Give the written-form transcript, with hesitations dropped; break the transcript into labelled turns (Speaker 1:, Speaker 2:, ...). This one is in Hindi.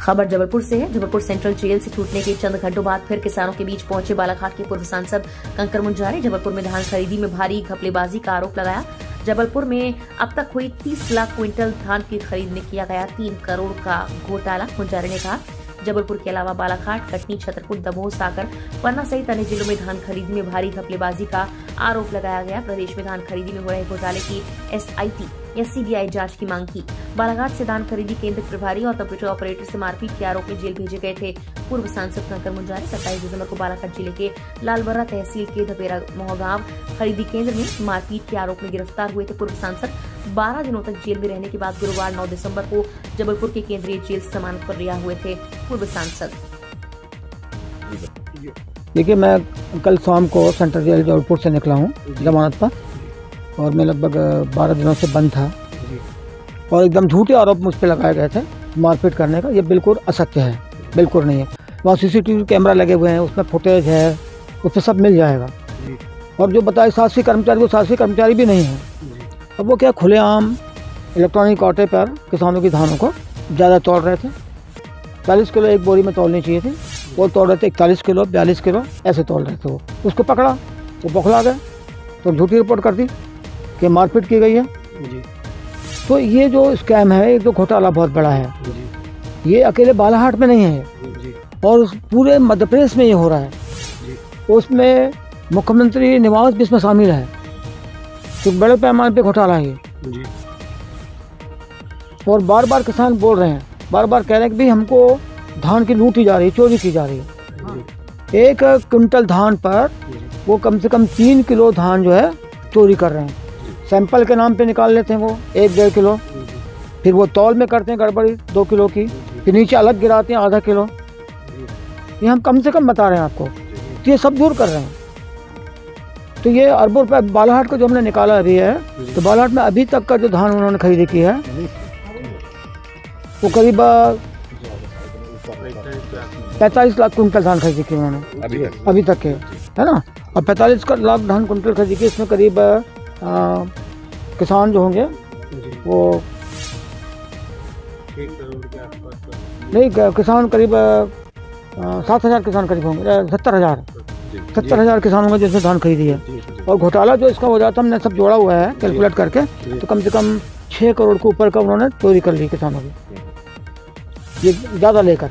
Speaker 1: खबर जबलपुर से है। जबलपुर सेंट्रल जेल से छूटने के चंद घंटों बाद फिर किसानों के बीच पहुंचे बालाघाट के पूर्व सांसद कंकर मुंजारे। जबलपुर में धान खरीदी में भारी घपलेबाजी का आरोप लगाया। जबलपुर में अब तक हुई 30 लाख क्विंटल धान की खरीद में किया गया 3 करोड़ का घोटाला। मुंजारे ने कहा जबलपुर के अलावा बालाघाट, कटनी, छतरपुर, दमोह, सागर, पन्ना सहित अन्य जिलों में धान खरीदी में भारी घपलेबाजी का आरोप लगाया गया। प्रदेश में धान खरीदी में हो रहे घोटाले की SIT या CBI जांच की मांग की। बालाघाट से धान खरीदी केंद्र प्रभारी और कंप्यूटर ऑपरेटर से मारपीट के आरोप में जेल भेजे गए थे पूर्व सांसद कंकर मुंजारे। 27 दिसंबर को बालाघाट जिले के लालबर्रा तहसील के धपेरा मोहगांव खरीदी केंद्र में मारपीट के आरोप में गिरफ्तार हुए थे पूर्व सांसद। 12 दिनों तक जेल में रहने के बाद गुरुवार 9 दिसंबर को जबलपुर के केंद्रीय जेल से जमानत पर रिहा हुए थे पूर्व सांसद।
Speaker 2: देखिए, मैं कल शाम को सेंट्रल जेल जबलपुर से निकला हूँ जमानत पर, और मैं लगभग 12 दिनों से बंद था और एकदम झूठे आरोप मुझ पर लगाए गए थे मारपीट करने का। ये बिल्कुल असत्य है, बिल्कुल नहीं है। वहाँ CCTV कैमरा लगे हुए हैं, उसमें फुटेज है, उसमें सब मिल जाएगा। और जो बताए शासकीय कर्मचारी, वो शासकीय कर्मचारी भी नहीं है। अब वो क्या खुलेआम इलेक्ट्रॉनिक कांटे पर किसानों की धानों को ज़्यादा तोड़ रहे थे। 40 किलो एक बोरी में तोड़नी चाहिए थी, वो तोड़ रहे थे 41 किलो, 42 किलो ऐसे तोड़ रहे थे। वो उसको पकड़ा, वो बौखला गए तो झूठी रिपोर्ट कर दी कि मारपीट की गई है जी। तो ये जो स्कैम है, ये जो घोटाला बहुत बड़ा है जी। ये अकेले बालाघाट में नहीं है जी, और पूरे मध्य प्रदेश में ये हो रहा है जी। उसमें मुख्यमंत्री निवास भी इसमें शामिल है, तो बड़े पैमाने पे घोटाला है ये जी। और बार बार किसान बोल रहे हैं, बार बार कह रहे हैं कि भाई हमको धान की लूटी जा रही है, चोरी की जा रही है। 1 क्विंटल धान पर वो कम से कम 3 किलो धान जो है चोरी कर रहे हैं। सैंपल के नाम पे निकाल लेते हैं वो 1-1.5 किलो, फिर वो तौल में करते हैं गड़बड़ी 2 किलो की, फिर नीचे अलग गिराते हैं आधा किलो। ये हम कम से कम बता रहे हैं आपको, तो ये सब दूर कर रहे हैं। तो ये अरबों रुपये बालाघाट को जो हमने निकाला अभी है, तो बालाघाट में अभी तक का जो धान उन्होंने खरीदी की है वो करीब 45 लाख कुंटल धान खरीदी की उन्होंने अभी तक के, है ना। और 45 लाख धान कुंटल खरीदी की, इसमें करीब किसान जो होंगे वो नहीं, किसान करीब 7,000 किसान करीब होंगे, 70,000 किसान होंगे जिसने धान खरीदी है। और घोटाला जो इसका हो जाता हमने सब जोड़ा हुआ है कैलकुलेट करके, तो कम से कम 6 करोड़ के ऊपर का उन्होंने चोरी कर ली किसानों की, ये ज़्यादा लेकर।